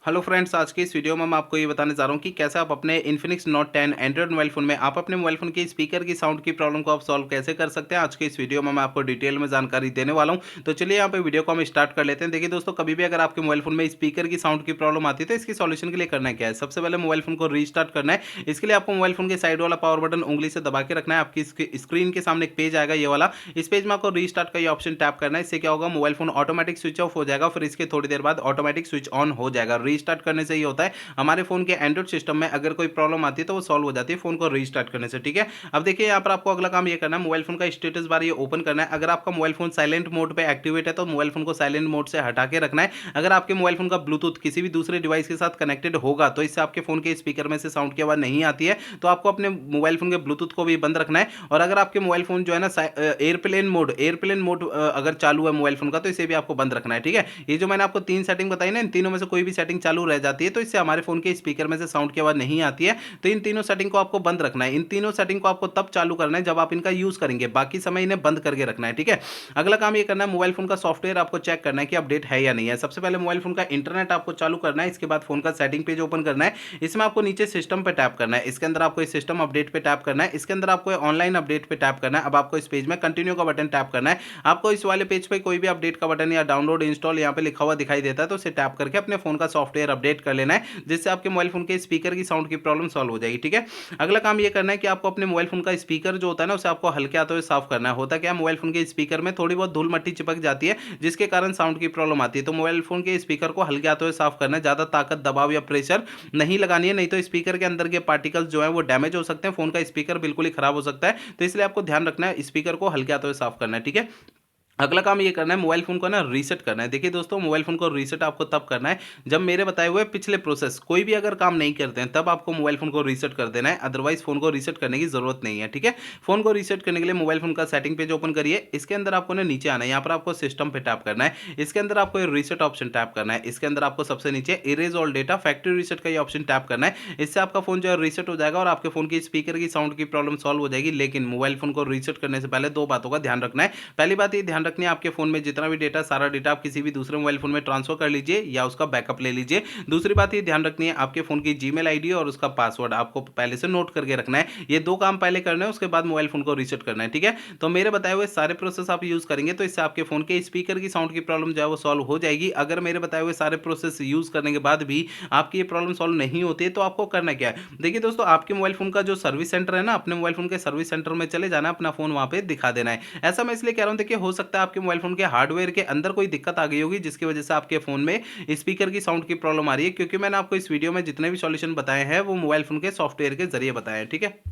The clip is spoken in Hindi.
हेलो फ्रेंड्स, आज की इस वीडियो में मैं आपको ये बताने जा रहा हूँ कि कैसे आप अपने Infinix note 10 Android mobile phone में आप अपने मोबाइल फ़ोन के स्पीकर की साउंड की प्रॉब्लम को आप सॉल्व कैसे कर सकते हैं। आज के इस वीडियो में मैं आपको डिटेल में जानकारी देने वाला हूँ। तो चलिए यहाँ पे वीडियो को हम स्टार्ट कर लेते हैं। देखिए दोस्तों, कभी भी अगर आपके मोबाइल फ़ोन में स्पीकर की साउंड की प्रॉब्लम आती है तो इसकी सॉल्यूशन के लिए करना क्या है। सबसे पहले मोबाइल फ़ोन को रीस्टार्ट करना है। इसके लिए आपको मोबाइल फ़ोन के साइड वाला पावर बटन उंगली से दबा के रखना है। आपकी स्क्रीन के सामने एक पेज आएगा ये वाला। इस पेज में आपको रीस्टार्ट का ये ऑप्शन टैप करना है। इससे क्या होगा, mobile phone automatic switch off हो जाएगा, फिर इसके थोड़ी देर बाद ऑटोमेटिक स्विच ऑन हो जाएगा। रीस्टार्ट करने से ये होता है, हमारे फ़ोन के एंड्रॉइड सिस्टम में अगर कोई प्रॉब्लम आती है तो वो सॉल्व हो जाती है फ़ोन को रीस्टार्ट करने से। ठीक है। अब देखिए यहाँ पर आपको अगला काम ये करना है, मोबाइल फ़ोन का स्टेटस बार ये ओपन करना है। अगर आपका मोबाइल फ़ोन साइलेंट मोड पे एक्टिवेट है तो मोबाइल फ़ोन को साइलेंट मोड से हटा के रखना है। अगर आपके मोबाइल फ़ोन का ब्लूटूथ किसी भी दूसरे डिवाइस के साथ कनेक्टेड होगा तो इससे आपके फ़ोन के स्पीकर में से साउंड की आवाज़ नहीं आती है, तो आपको अपने मोबाइल फ़ोन के ब्लूटूथ को भी बंद रखना है। और अगर आपके मोबाइल फ़ोन जो है ना एयरप्लेन मोड अगर चालू है मोबाइल फ़ोन का तो इसे भी आपको बंद रखना है। ठीक है। ये जो मैंने आपको 3 सेटिंग बताई ना, इन तीनों में से कोई भी सेटिंग चालू रह जाती है तो इससे हमारे फ़ोन के स्पीकर में से साउंड की आवाज़ नहीं आती है। तो इन तीनों सेटिंग को आपको बंद रखना है। इन तीनों सेटिंग को आपको तब चालू करना है जब आप इनका यूज़ करेंगे, बाकी समय इन्हें बंद करके रखना है। ठीक है। अगला काम ये करना है, मोबाइल फ़ोन का सॉफ्टवेयर आपको चेक करना है कि अपडेट है या नहीं है। सबसे पहले मोबाइल फ़ोन का इंटरनेट आपको चालू करना है। इसके बाद फ़ोन का सेटिंग पेज ओपन करना है। इसमें आपको नीचे सिस्टम पे टैप करना है। इसके अंदर आपको इस सिस्टम अपडेट पे टैप करना है। इसके अंदर आपको ऑनलाइन अपडेट पे टैप करना है। अब आपको इस पेज में कंटिन्यू का बटन टैप करना है। आपको इस वाले पेज पे कोई भी अपडेट का बटन या डाउनलोड इंस्टॉल यहाँ पे लिखा हुआ दिखाई देता है तो उसे टैप करके अपने फ़ोन का सॉफ्टवेयर अपडेट कर लेना है, जिससे आपके मोबाइल फ़ोन के स्पीकर की साउंड की प्रॉब्लम सॉल्व हो जाएगी। ठीक है। अगला काम ये करना है कि आपको अपने मोबाइल फ़ोन का स्पीकर जो होता है ना उसे आपको हल्के हाथों से साफ करना है। होता क्या है, मोबाइल फ़ोन के स्पीकर में थोड़ी बहुत धूल मट्टी चिपक जाती है जिसके कारण साउंड की प्रॉब्लम आती है। तो मोबाइल फ़ोन के स्पीकर को हल्के हाथों से साफ करना है। ज़्यादा ताकत, दबाव या प्रेशर नहीं लगानी है, नहीं तो स्पीकर के अंदर के पार्टिकल्स जो है वो डैमेज हो सकते हैं, फ़ोन का स्पीकर बिल्कुल ही खराब हो सकता है। तो इसलिए आपको ध्यान रखना है, स्पीकर को हल्के हाथों से साफ करना है। ठीक है। अगला काम ये करना है, मोबाइल फ़ोन को ना रीसेट करना है। देखिए दोस्तों, मोबाइल फ़ोन को रीसेट आपको तब करना है जब मेरे बताए हुए पिछले प्रोसेस कोई भी अगर काम नहीं करते हैं तब आपको मोबाइल फ़ोन को रीसेट कर देना है। अदरवाइज़ फ़ोन को रीसेट करने की ज़रूरत नहीं है। ठीक है। फ़ोन को रीसेट करने के लिए मोबाइल फ़ोन का सेटिंग पेज ओपन करिए। इसके अंदर आपको ना नीचे आना है। यहाँ पर आपको सिस्टम पे टैप करना है। इसके अंदर आपको ये रीसेट ऑप्शन टैप करना है। इसके अंदर आपको सबसे नीचे erase all data factory reset का ये ऑप्शन टैप करना है। इससे आपका फ़ोन जो है रीसेट हो जाएगा और आपके फ़ोन की स्पीकर की साउंड की प्रॉब्लम सॉल्व हो जाएगी। लेकिन मोबाइल फ़ोन को रीसेट करने से पहले 2 बातों का ध्यान रखना है। पहली बात ये ध्यान रखनी है, आपके फ़ोन में जितना भी डेटा, सारा डेटा आप किसी भी दूसरे मोबाइल फ़ोन में ट्रांसफ़र कर लीजिए या उसका बैकअप ले लीजिए। दूसरी बात ये ध्यान रखनी है, आपके फ़ोन की जीमेल आईडी और उसका पासवर्ड आपको पहले से नोट करके रखना है। ये 2 काम पहले करने हैं, उसके बाद मोबाइल फ़ोन को रीसेट करना है। ठीक है? तो मेरे बताए हुए सारे प्रोसेस आप यूज़ करेंगे तो इससे आपके फ़ोन के स्पीकर की साउंड की प्रॉब्लम जो है वो सॉल्व हो जाएगी। अगर मेरे बताए हुए सारे प्रोसेस यूज़ करने के बाद भी आपकी ये प्रॉब्लम सॉल्व नहीं होती है तो आपको करना क्या है? देखिए दोस्तों, आपके मोबाइल फ़ोन का जो सर्विस सेंटर है ना, अपने मोबाइल फ़ोन के सर्विस सेंटर में चले जाना है, अपना फ़ोन वहाँ पे दिखा देना है। ऐसा मैं इसलिए कह रहा हूँ, देखिए हो सकता है आपके मोबाइल फ़ोन के हार्डवेयर के अंदर कोई दिक्कत आ गई होगी जिसकी वजह से आपके फ़ोन में स्पीकर की साउंड की प्रॉब्लम आ रही है, क्योंकि मैंने आपको इस वीडियो में जितने भी सॉल्यूशन बताए हैं वो मोबाइल फ़ोन के सॉफ्टवेयर के ज़रिए बताए हैं। ठीक है?